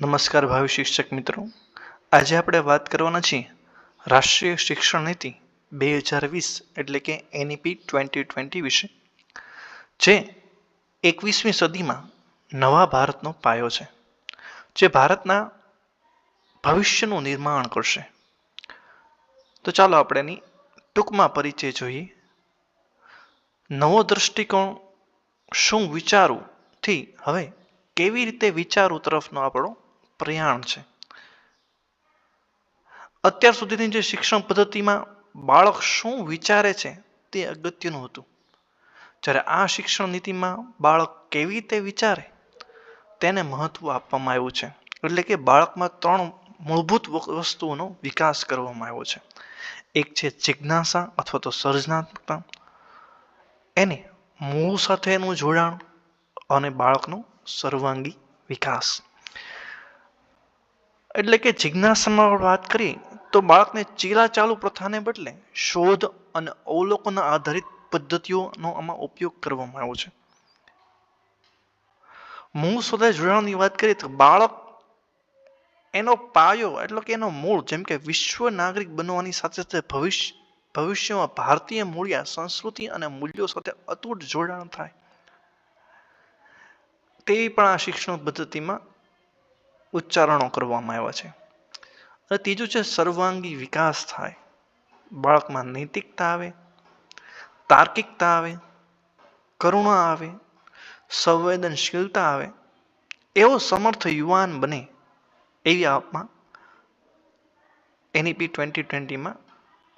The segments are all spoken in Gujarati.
નમસ્કાર ભાવિ શિક્ષક મિત્રો, આજે આપણે વાત કરવાના છીએ રાષ્ટ્રીય શિક્ષણ નીતિ 2020 એટલે કે NEP 2020 વિશે, જે 21મી સદીમાં નવા ભારતનો પાયો છે, જે ભારતના ભવિષ્યનું નિર્માણ કરશે. તો ચાલો આપણે એની ટૂંકમાં પરિચય જોઈએ. નવો દ્રષ્ટિકોણ શું વિચારવું થી હવે કેવી રીતે વિચારવું તરફનો આપણો પ્રયાણ છે. અત્યાર સુધીની જે શિક્ષણ પદ્ધતિમાં બાળક શું વિચારે છે તે અગત્યનું હતું, જ્યારે આ શિક્ષણ નીતિમાં બાળક કેવી રીતે વિચારે તેને મહત્વ આપવામાં આવ્યું છે. એટલે કે બાળકમાં 3 મૂળભૂત વસ્તુઓનો વિકાસ કરવામાં આવ્યો છે. એક છે જિજ્ઞાસા અથવા તો સર્જનાત્મકતા, એને મૂળ સાથેનું જોડાણ અને બાળકનો સર્વાંગી વિકાસ. એટલે કે જિજ્ઞાસામાં વાત કરીએ તો બાળકને ચીલાચાલુ પ્રથાને બદલે શોધ અને અવલોકન આધારિત પદ્ધતિઓનો આમાં ઉપયોગ કરવામાં આવ્યો છે. મૂળ સાથે જોડાણની વાત કરીએ તો બાળક એનો પાયો એટલે કે એનો મૂળ, જેમ કે વિશ્વ નાગરિક બનવાની સાથે સાથે ભવિષ્યમાં ભારતીય મૂળિયા સંસ્કૃતિ અને મૂલ્યો સાથે અતૂટ જોડાણ થાય તેવી પણ આ શિક્ષણ પદ્ધતિમાં ઉચ્ચારણો કરવામાં આવ્યા છે. અને ત્રીજું છે સર્વાંગી વિકાસ થાય. બાળકમાં નૈતિકતા આવે, તાર્કિકતા આવે, કરુણા આવે, સંવેદનશીલતા આવે, એવો સમર્થ યુવાન બને એવી આપમાં NEP 2020માં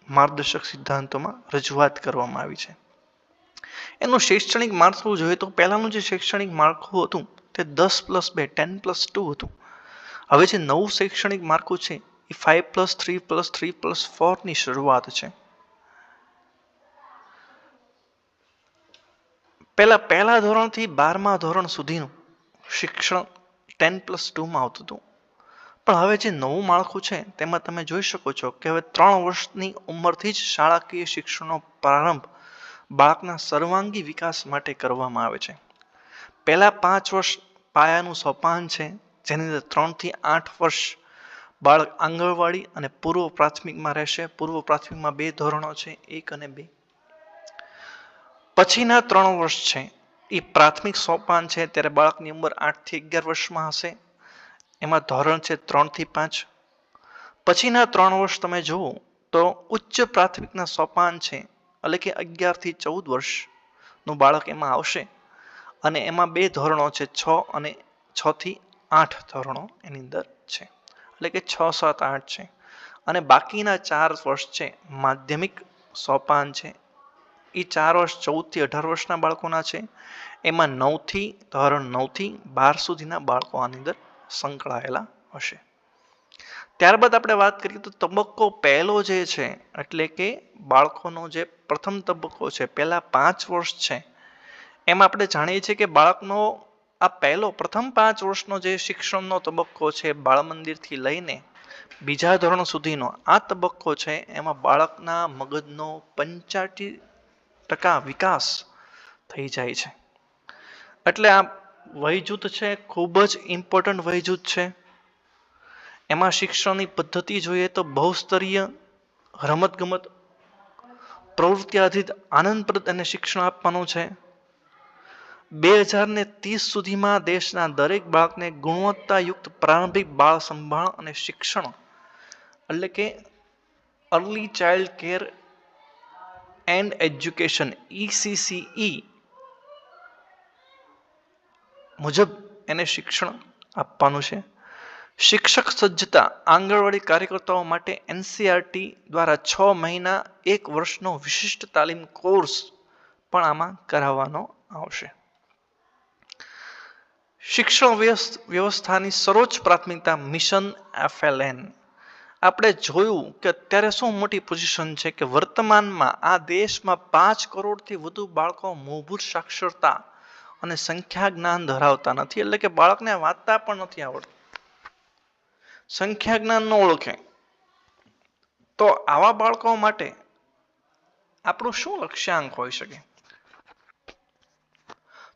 માર્ગદર્શક સિદ્ધાંતોમાં રજૂઆત કરવામાં આવી છે. એનું શૈક્ષણિક માળખું જોઈએ તો પહેલાનું જે શૈક્ષણિક માળખું હતું તે 10+2 10+2 હતું. હવે જે નવું શૈક્ષણિક માળખું છે એ 5+3+3+4 ની શરૂઆત છે. પહેલા ધોરણથી 12મા ધોરણ સુધીનું શિક્ષણ 10+2માં આવતું હતું, પણ હવે જે નવું માળખું છે તેમાં તમે જોઈ શકો છો કે હવે 3 વર્ષની ઉંમરથી જ શાળાકીય શિક્ષણનો પ્રારંભ બાળકના સર્વાંગી વિકાસ માટે કરવામાં આવે છે. પહેલા 5 વર્ષ પાયાનું સોપાન છે, જેની અંદર 3 થી 8 વર્ષ બાળક આંગણવાડી અને પૂર્વ પ્રાથમિકમાં રહેશે. પૂર્વ પ્રાથમિકમાં 2 ધોરણો છે, 1 અને 2. પછીના 3 વર્ષ છે એ પ્રાથમિક સોપાન છે, ત્યારે બાળકની ઉંમર 8 થી 11 વર્ષમાં હશે. એમાં ધોરણ છે 3 થી 5. પછીના 3 વર્ષ તમે જુઓ તો ઉચ્ચ પ્રાથમિકના સોપાન છે, એટલે કે 11 થી 14 વર્ષનું બાળક એમાં આવશે. અને એમાં 2 ધોરણો છે, 6 અને 6 થી 8 ધોરણો એની અંદર છે, એટલે કે 6, 7, 8 છે. અને બાકીના 4 વર્ષ છે માધ્યમિક સોપાન છે, એ 4 વર્ષ 14 થી 18 વર્ષના બાળકોના છે. એમાં ધોરણ 9 થી 12 સુધીના બાળકો આની અંદર સંકળાયેલા હશે. ત્યારબાદ આપણે વાત કરીએ તો તબક્કો પહેલો જે છે, એટલે કે બાળકોનો જે પ્રથમ તબક્કો છે, પહેલા 5 વર્ષ છે, એમાં આપણે જાણીએ છીએ કે બાળકનો આ પ્રથમ 5 વર્ષનો જે શિક્ષણનો તબક્કો છે, બાળમંદિરથી લઈને બીજા ધોરણ સુધીનો આ તબક્કો છે, એમાં બાળકના મગજનો 85% વિકાસ થઈ જાય છે. એટલે આ વયજૂથ છે ખૂબ જ ઇમ્પોર્ટન્ટ વયજૂથ છે. એમાં શિક્ષણની પદ્ધતિ જોઈએ તો બહુસ્તરીય, રમતગમત, પ્રવૃત્તિ આધારિત આનંદપ્રદ અને શિક્ષણ આપવાનું છે. 2030 સુધીમાં દેશના દરેક બાળકને ગુણવત્તાયુક્ત પ્રારંભિક બાળ સંભાળ અને શિક્ષણ, એટલે કે early child care and education ECCE મુજબ એને શિક્ષણ આપવાનું છે. શિક્ષક સજ્જતા આંગણવાડી કાર્યકર્તાઓ માટે NCERT દ્વારા 6 મહિના 1 વર્ષનો વિશિષ્ટ તાલીમ કોર્સ પણ આમાં કરાવવાનો આવશે. શિક્ષણ વ્યવસ્થાની સર્વોચ્ચ પ્રાથમિકતા મિશન FLN. આપણે જોયું કે અત્યારે શું મોટી પોઝિશન છે કે વર્તમાનમાં આ દેશમાં 5 કરોડથી વધુ બાળકો મૂળભૂત સાક્ષરતા અને સંખ્યા જ્ઞાન ધરાવતા નથી, એટલે કે બાળકને વાંચતા પણ નથી આવડતું, સંખ્યા જ્ઞાન ન ઓળખે. તો આવા બાળકો માટે આપણું શું લક્ષ્યાંક હોઈ શકે?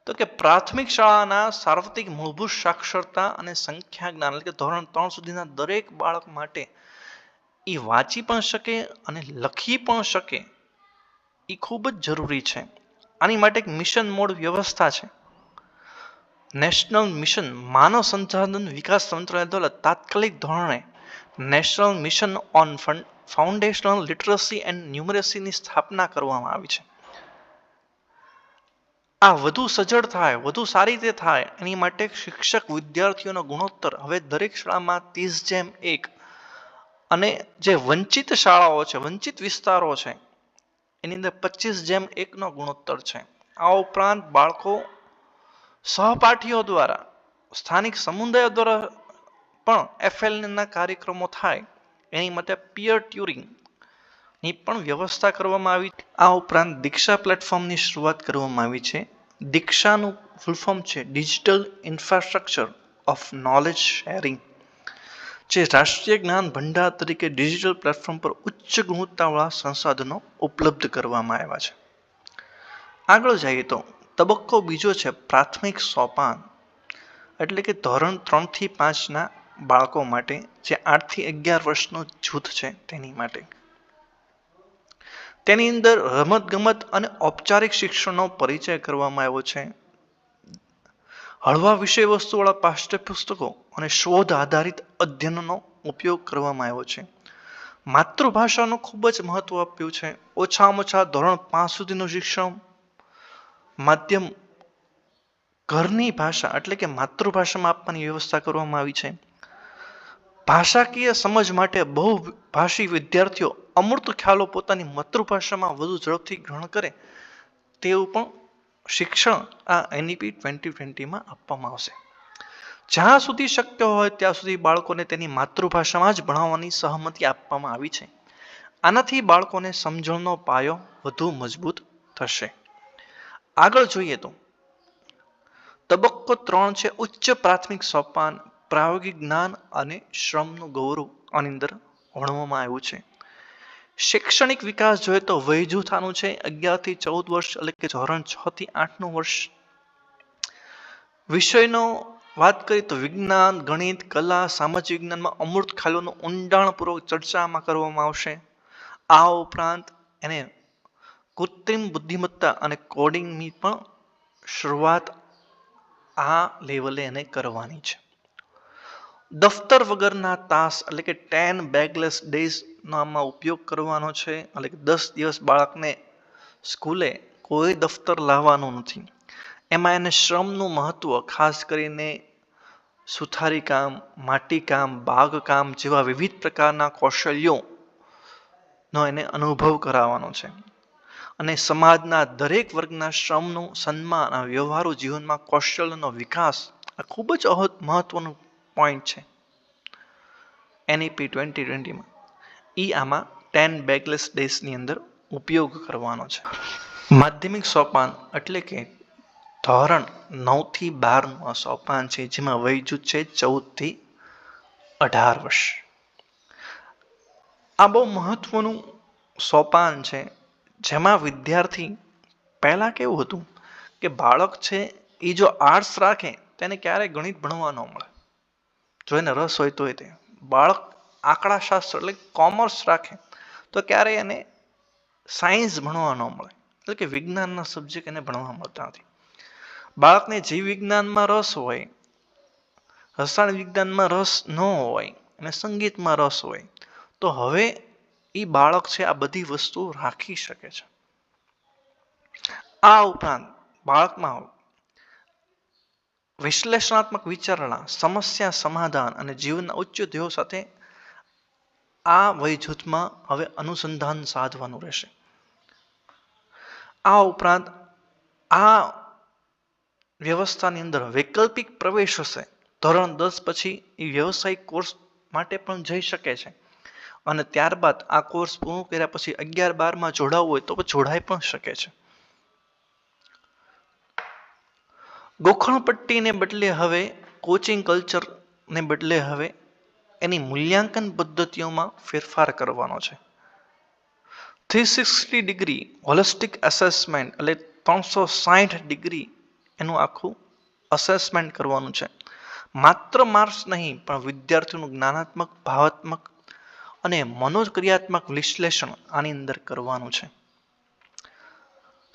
તો કે પ્રાથમિક શાળાના સાર્વત્રિક મૂળભૂત સાક્ષરતા અને સંખ્યા જ્ઞાન એટલે કે ધોરણ 3 સુધીના દરેક બાળક માટે એ વાંચી પણ શકે અને લખી પણ શકે એ ખૂબ જ જરૂરી છે. આની માટે એક મિશન મોડ વ્યવસ્થા છે. નેશનલ મિશન માનવ સંસાધન વિકાસ મંત્રાલય દ્વારા તાત્કાલિક ધોરણે national mission on foundational literacy and ન્યુમરેસીની સ્થાપના કરવામાં આવી છે. આ વધુ સજ્જડ થાય, વધુ સારી રીતે થાય એની માટે શિક્ષક વિદ્યાર્થીઓનો ગુણોત્તર હવે દરેક શાળામાં 30:1 અને જે વંચિત શાળાઓ છે, વંચિત વિસ્તારો છે એની અંદર 25:1 નો ગુણોત્તર છે. આ ઉપરાંત બાળકો સહપાઠીઓ દ્વારા સ્થાનિક સમુદાયો દ્વારા પણ એફએલના કાર્યક્રમો થાય એની માટે પિયર ટ્યુરિંગ ની પણ વ્યવસ્થા કરવામાં આવી. આ ઉપરાંત દીક્ષા પ્લેટફોર્મની શરૂઆત કરવામાં આવી છે. દીક્ષાનું ફૂલ ફોર્મ છે digital infrastructure of knowledge sharing, જે રાષ્ટ્રીય જ્ઞાન ભંડાર તરીકે ડિજિટલ પ્લેટફોર્મ પર ઉચ્ચ ગુણવત્તાવાળા સંસાધનો ઉપલબ્ધ કરવામાં આવ્યા છે. આગળ જઈએ તો તબક્કો બીજો છે પ્રાથમિક સોપાન, એટલે કે ધોરણ 3 થી 5ના બાળકો માટે, જે 8 થી 11 વર્ષનું જૂથ છે તેની માટે. તેની અંદર રમતગમત અને ઔપચારિક શિક્ષણનો પરિચય કરવામાં આવ્યો છે. હળવા વિષય વસ્તુવાળા પાઠ્યપુસ્તકો અને શોધ આધારિત અધ્યયનનો ઉપયોગ કરવામાં આવ્યો છે. માતૃભાષાનું ખૂબ જ મહત્વ આપ્યું છે. ઓછામાં ઓછા ધોરણ 5 સુધીનું શિક્ષણ માધ્યમ ઘરની ભાષા એટલે કે માતૃભાષામાં આપવાની વ્યવસ્થા કરવામાં આવી છે. ભાષાકીય સમજ માટે બહુભાષી વિદ્યાર્થીઓ અમૂર્ત ખ્યાલો પોતાની માતૃભાષામાં વધુ ઝડપથી ગ્રહણ કરે તેવું પણ શિક્ષણ આ એનઈપી 2020માં આપવામાં આવશે. જ્યાં સુધી શક્ય હોય ત્યાં સુધી બાળકોને તેની માતૃભાષામાં જ ભણાવવાની સહમતિ આપવામાં આવી છે. આનાથી બાળકોને સમજણનો પાયો વધુ મજબૂત થશે. આગળ જોઈએ તો તબક્કો 3 છે ઉચ્ચ પ્રાથમિક સોપાન, પ્રાયોગિક જ્ઞાન અને શ્રમનું ગૌરવ આની અંદર ભણવામાં આવ્યું છે. શૈક્ષણિક વિકાસ જોઈએ તો વય જૂથ આનું છે 11 થી 14 વર્ષ એટલે કે ધોરણ 6 થી 8નું વર્ષ. વિષયનો વાત કરીએ તો વિજ્ઞાન, ગણિત, કલા, સામાજિક વિજ્ઞાનમાં અમૂર્ત ખ્યાલોનું ઊંડાણપૂર્વક ચર્ચામાં કરવામાં આવશે. આ ઉપરાંત એને કૃત્રિમ બુદ્ધિમત્તા અને કોડિંગની પણ શરૂઆત આ લેવલે એને કરવાની છે. દફતર વગરના તાસ એટલે કે 10 બેગલેસ ડેઝ નો આમાં ઉપયોગ કરવાનો છે. એટલે કે 10 દિવસ બાળકને સ્કૂલે કોઈ દફતર લાવવાનું નથી. એમાં એને શ્રમનું મહત્વ ખાસ કરીને સુથારી કામ, માટીકામ, બાગકામ જેવા વિવિધ પ્રકારના કૌશલ્યોનો એને અનુભવ કરાવવાનો છે. અને સમાજના દરેક વર્ગના શ્રમનું સન્માન અને વ્યવહારુ જીવનમાં કૌશલ્યનો વિકાસ આ ખૂબ જ મહત્વનું પોઈન્ટ છે એનઈપી 2020માં. આમાં 10 બેગલેસ ડેઝની અંદર ઉપયોગ કરવાનો છે. માધ્યમિક સોપાન એટલે કે ધોરણ 9 થી 12નું સોપાન છે, જેમાં વય જૂથ છે 14 થી 18 વર્ષ. આ બહુ મહત્વનું સોપાન છે, જેમાં વિદ્યાર્થી પહેલા કેવું હતું કે બાળક છે એ જો આર્ટ્સ રાખે તેને ક્યારેય ગણિત ભણવા ન મળે. જો એને રસ હોય તો તે બાળક આંકડાશાસ્ત્ર એટલે કોમર્સ રાખે તો ક્યારેય એને સાયન્સ ભણવા ન મળે, એટલે કે વિજ્ઞાનના સબ્જેક્ટ એને ભણવા મળતા નથી. બાળકને જીવ વિજ્ઞાનમાં રસ હોય, રસાયણ વિજ્ઞાનમાં રસ ન હોય અને સંગીતમાં રસ હોય તો હવે એ બાળક છે આ બધી વસ્તુ રાખી શકે છે. આ ઉપરાંત બાળકમાં વિશ્લેષણાત્મક વિચારણા, સમસ્યા સમાધાન અને જીવનના ઉચ્ચ ધ્યેયો સાથે આ વય જૂથમાં હવે અનુસંધાન સાધવાનું રહેશે. આ ઉપરાંત આ વ્યવસ્થાની અંદર વૈકલ્પિક પ્રવેશ હશે. ધોરણ 10 પછી એ વ્યવસાયિક કોર્સ માટે પણ જઈ શકે છે અને ત્યારબાદ આ કોર્સ પૂર્ણ કર્યા પછી 11-12માં જોડાવવું હોય તો જોડાઈ પણ શકે છે. ગોખણપટ્ટીને બદલે હવે કોચિંગ કલ્ચરને બદલે હવે એની મૂલ્યાંકન પદ્ધતિઓમાં ફેરફાર કરવાનો છે. 360 ડિગ્રી હોલિસ્ટિક એસેસમેન્ટ એટલે 360 ડિગ્રી એનું આખું અસેસમેન્ટ કરવાનું છે. માત્ર માર્ક્સ નહીં પણ વિદ્યાર્થીનું જ્ઞાનાત્મક, ભાવાત્મક અને મનોક્રિયાત્મક વિશ્લેષણ આની અંદર કરવાનું છે.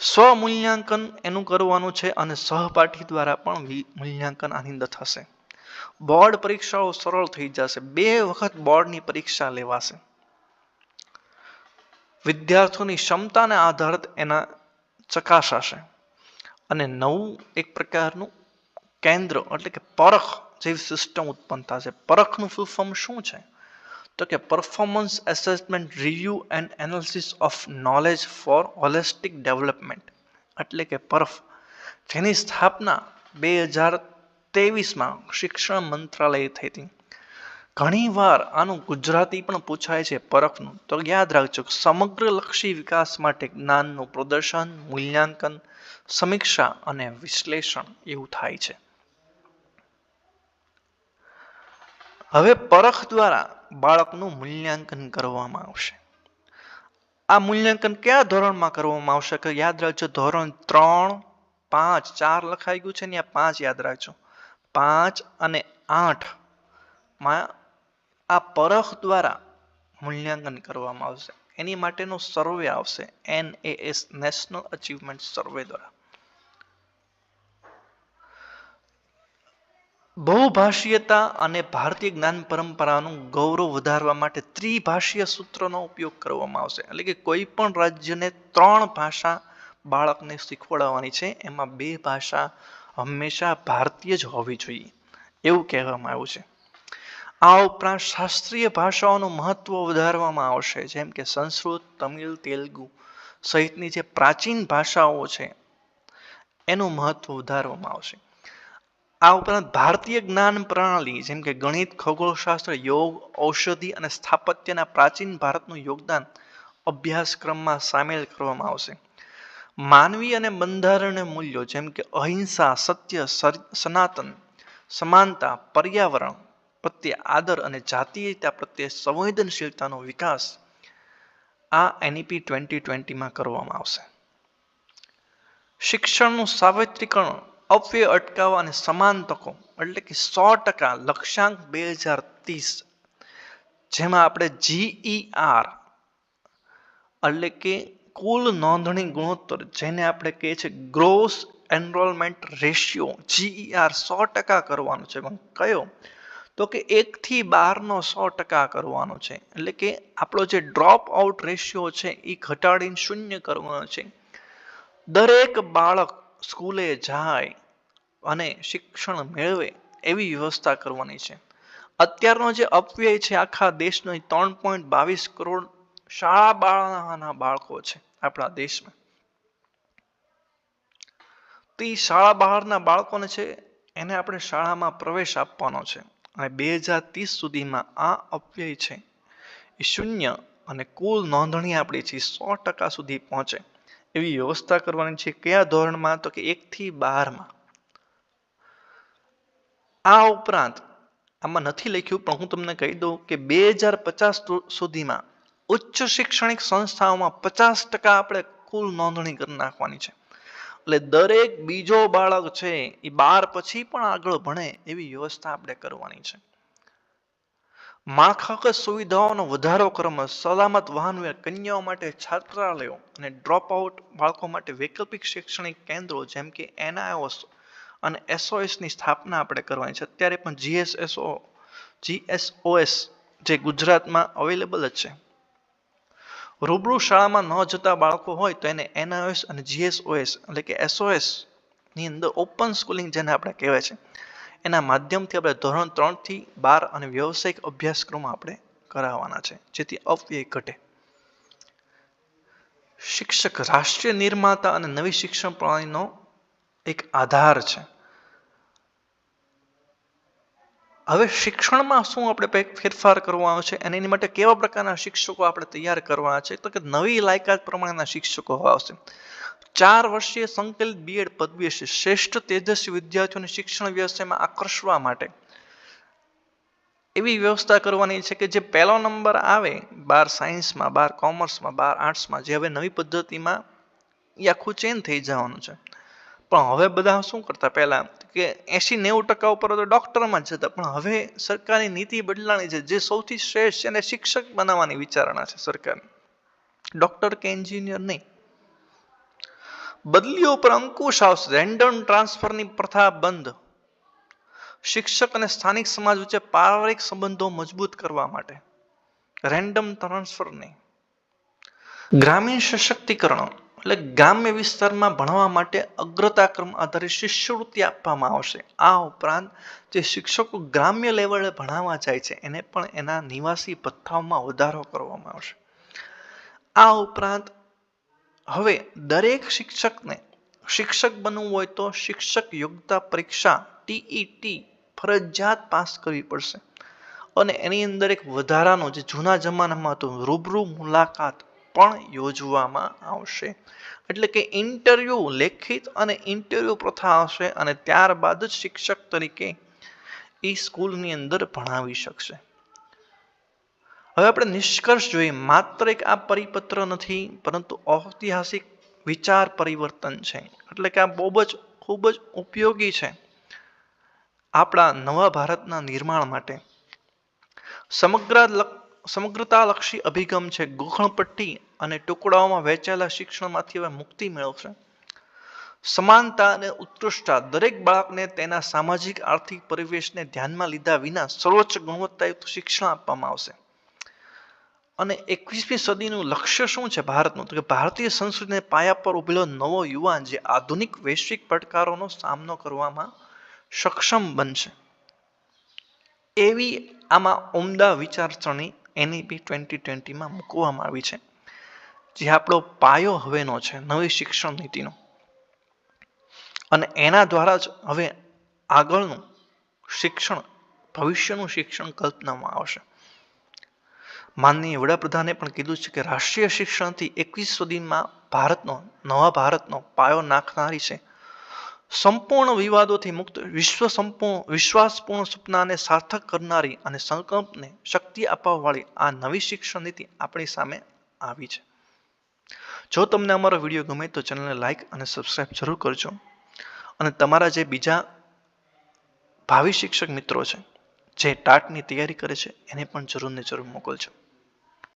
સ્વમૂલ્યાંકન એનું કરવાનું છે અને સહપાઠી દ્વારા પણ મૂલ્યાંકન આની અંદર થશે. બોર્ડ પરીક્ષાઓ સરળ થઈ જશે. 2 વખત બોર્ડની પરીક્ષા લેવાશે. વિદ્યાર્થીઓની ક્ષમતાને આધારિત એના ચકાસાશે અને નવું એક પ્રકારનું કેન્દ્ર એટલે કે પરખ જેવી સિસ્ટમ ઉત્પન્ન થશે. પરખનું ફૂલ ફોર્મ શું છે? તો કે performance assessment review and analysis of knowledge four holistic development એટલે કે પરફ, જેની સ્થાપના 2023માં શિક્ષણ મંત્રાલયે થઈ હતી. ઘણીવાર આનું ગુજરાતી પણ પૂછાય છે પરખનું, તો યાદ રાખજો સમગ્ર લક્ષી વિકાસ માટે જ્ઞાનનું પ્રદર્શન, મૂલ્યાંકન, સમીક્ષા અને વિશ્લેષણ એવું થાય છે. હવે પરખ દ્વારા બાળકનું મૂલ્યાંકન કરવામાં આવશે. આ મૂલ્યાંકન કયા ધોરણમાં કરવામાં આવશે? કે યાદ રાખજો ધોરણ 3, 5, 4 લખાઈ ગયું છે ને, 5 યાદ રાખજો. 5 અને 8માં આ પરખ દ્વારા મૂલ્યાંકન કરવામાં આવશે. એની માટેનો સર્વે આવશે NAS નેશનલ અચીવમેન્ટ સર્વે દ્વારા. બહુભાષીયતા અને ભારતીય જ્ઞાન પરંપરાનું ગૌરવ વધારવા માટે ત્રિભાષીય સૂત્રનો ઉપયોગ કરવામાં આવશે. એટલે કે કોઈ પણ રાજ્યને 3 ભાષા બાળકને શીખવાડવાની છે, એમાં 2 ભાષા હંમેશા ભારતીય જ હોવી જોઈએ એવું કહેવામાં આવ્યું છે. આ ઉપરાંત શાસ્ત્રીય ભાષાઓનું મહત્વ વધારવામાં આવશે, જેમ કે સંસ્કૃત, તમિલ, તેલુગુ સહિતની જે પ્રાચીન ભાષાઓ છે એનું મહત્વ વધારવામાં આવશે. આ ઉપરાંત ભારતીય જ્ઞાન પ્રણાલી જેમ કે ગણિત, ખગોળશાસ્ત્ર, યોગ, ઔષધિ અને સ્થાપત્યના પ્રાચીન ભારતનું યોગદાન અભ્યાસક્રમમાં સામેલ કરવામાં આવશે. માનવી અને બંધારણીય મૂલ્યો જેમ કે અહિંસા, સત્ય, સનાતન, સમાનતા, પર્યાવરણ પ્રત્યે આદર અને જાતીયતા પ્રત્યે સંવેદનશીલતાનો વિકાસ આ NEP 2020માં કરવામાં આવશે. શિક્ષણનું સાર્વત્રિકરણ, અપવ્યય અટકાવવા અને સમાન તકો એટલે કે 100% લક્ષ્યાંક 2030, જેમાં આપણે GER એટલે કે કુલ નોંધણી ગુણોત્તર જેને આપણે કહીએ છીએ ગ્રોસ એનરોલમેન્ટ રેશિયો GER 100% કરવાનો છે. પણ કયો? તો કે 1 થી 12નો 100% કરવાનો છે. એટલે કે આપણો જે ડ્રોપ આઉટ રેશિયો છે એ ઘટાડીને 0 કરવાનો છે. દરેક બાળક સ્કૂલે જાય અને શિક્ષણ મેળવે એવી વ્યવસ્થા કરવાની છે. અત્યારનો જે અપવ્યય છે આખા દેશનો 3.22 કરોડ શાળા બાળકો છે આપણા દેશમાં. તો એ શાળા બહારના બાળકોને છે એને આપણે શાળામાં પ્રવેશ આપવાનો છે અને 2030 સુધીમાં આ અપવ્યય છે એ 0 અને કુલ નોંધણી આપણી છે 100% સુધી પહોંચે એવી વ્યવસ્થા કરવાની છે. કયા ધોરણમાં? તો કે 1 થી 12માં. આ ઉપરાંત આમાં નથી લખ્યું પણ હું તમને કહી દઉં કે 2050 સુધીમાં ઉચ્ચ શૈક્ષણિક સંસ્થાઓમાં 50% આપણે કુલ નોંધણી કરી નાખવાની છે. એટલે દરેક બીજો બાળક છે એ 12 પછી પણ આગળ ભણે એવી વ્યવસ્થા આપણે કરવાની છે. માળખાગત સુવિધાઓનો વધારો કરવામાં, સલામત વાહન વ્યવહાર, કન્યાઓ માટે છાત્રાલયો અને ડ્રોપ આઉટ બાળકો માટે વૈકલ્પિક શૈક્ષણિક કેન્દ્રો જેમ કે NIOS અને SOSની સ્થાપના આપણે કરવાની છે. અત્યારે પણ GSOS જે ગુજરાતમાં અવેલેબલ જ છે. રૂબરૂ શાળામાં ન જતા બાળકો હોય તો એને NIOS અને GSOS એટલે કે SOS ની અંદર ઓપન સ્કૂલિંગ જેને આપણે કહેવાય છે એના માધ્યમથી આપણે ધોરણ 3 થી 12 અને વ્યવસાયિક અભ્યાસક્રમ આપણે કરાવવાના છે જેથી અપવ્યય ઘટે. શિક્ષક રાષ્ટ્રીય નિર્માતા અને નવી શિક્ષણ પ્રણાલીનો એક આધાર છે. હવે શિક્ષણમાં શું આપણે ફેરફાર કરવાનો છે અને એની માટે કેવા પ્રકારના શિક્ષકો આપણે તૈયાર કરવાના છે? તો કે નવી લાયકાત પ્રમાણેના શિક્ષકો આવશે. 4 વર્ષીય સંકલિત B.Ed પદવી હશે. શ્રેષ્ઠ તેજસ્વી વિદ્યાર્થીઓને શિક્ષણ વ્યવસાયમાં આકર્ષવા માટે એવી વ્યવસ્થા કરવાની છે કે જે પહેલો નંબર આવે 12 સાયન્સમાં, 12 કોમર્સમાં, 12 આર્ટ્સમાં, જે હવે નવી પદ્ધતિમાં એ આખું ચેન્જ થઈ જવાનું છે. પણ હવે બધા શું કરતા પહેલા કે 80-90% ઉપર તો ડોક્ટરમાં જ જતા, પણ હવે સરકારની નીતિ બદલાણી છે. જે સૌથી શ્રેષ્ઠ છે એને શિક્ષક બનાવવાની વિચારણા છે સરકારની, ડોક્ટર કે એન્જિનિયર નહીં. બદલીઓ પર અંકુશ આવશે. રેન્ડમ ટ્રાન્સફરની પ્રથા બંધ. શિક્ષક અને સ્થાનિક સમાજ વચ્ચે પારિવારિક સંબંધો મજબૂત કરવા માટે રેન્ડમ ટ્રાન્સફર નહીં. ગ્રામીણ સશક્તિકરણ એટલે ગ્રામ્ય વિસ્તારમાં ભણવા માટે અગ્રતાક્રમ આધારિત શિષ્યવૃત્તિ આપવામાં આવશે. આ ઉપરાંત જે શિક્ષકો ગ્રામ્ય લેવલે ભણાવવા જાય છે એને પણ એના નિવાસી ભથ્થાઓમાં વધારો કરવામાં આવશે. આ ઉપરાંત હવે દરેક શિક્ષકને શિક્ષક બનવું હોય તો શિક્ષક યોગ્યતા પરીક્ષા TET ફરજિયાત પાસ કરવી પડશે. અને એની અંદર એક વધારાનો જે જૂના જમાનામાં હતો રૂબરૂ મુલાકાત પણ યોજવામાં આવશે. એટલે કે ઇન્ટરવ્યુ, લેખિત અને ઇન્ટરવ્યુ પ્રથા આવશે અને ત્યારબાદ જ શિક્ષક તરીકે એ સ્કૂલની અંદર ભણાવી શકશે. હવે આપણે નિષ્કર્ષ જોઈએ. માત્ર એક આ પરિપત્ર નથી, પરંતુ ઐતિહાસિક વિચાર પરિવર્તન છે. એટલે કે આ ખૂબ જ ઉપયોગી છે આપણા નવા ભારતના નિર્માણ માટે. સમગ્રતાલક્ષી અભિગમ છે. ગોખણપટ્ટી અને ટુકડાઓમાં વહેંચાયેલા શિક્ષણમાંથી હવે મુક્તિ મેળવશે. સમાનતા અને ઉત્કૃષ્ટતા. દરેક બાળકને તેના સામાજિક આર્થિક પરિવેશને ધ્યાનમાં લીધા વિના સર્વોચ્ચ ગુણવત્તાયુક્ત શિક્ષણ આપવામાં આવશે. અને 21મી સદીનું લક્ષ્ય શું છે ભારતનું? તો કે ભારતીય સંસ્કૃતિને પાયા પર ઉભેલો નવો યુવાન જે આધુનિક વૈશ્વિક પડકારોનો સામનો કરવામાં સક્ષમ બનશે. એવી આમાં ઉમદા વિચારસરણી NEP 2020માં મૂકવામાં આવી છે, જે આપણો પાયો હવેનો છે નવી શિક્ષણ નીતિનો. અને એના દ્વારા જ હવે આગળનું શિક્ષણ, ભવિષ્યનું શિક્ષણ કલ્પનામાં આવશે. માનનીય વડાપ્રધાને પણ કીધું છે કે રાષ્ટ્રીય શિક્ષણથી 21મી સદીમાં નવા ભારતનો પાયો નાખનારી છે. સંપૂર્ણ વિવાદોથી મુક્ત વિશ્વાસપૂર્ણ સપનાને સાર્થક કરનારી અને સંકલ્પને શક્તિ આપવાવાળી આ નવી શિક્ષણ નીતિ આપણી સામે આવી છે. જો તમને અમારો વિડીયો ગમે તો ચેનલને લાઇક અને સબસ્ક્રાઇબ જરૂર કરજો. અને તમારા જે બીજા ભાવિ શિક્ષક મિત્રો છે જે ટાટની તૈયારી કરે છે એને પણ જરૂર ને જરૂર મોકલજો.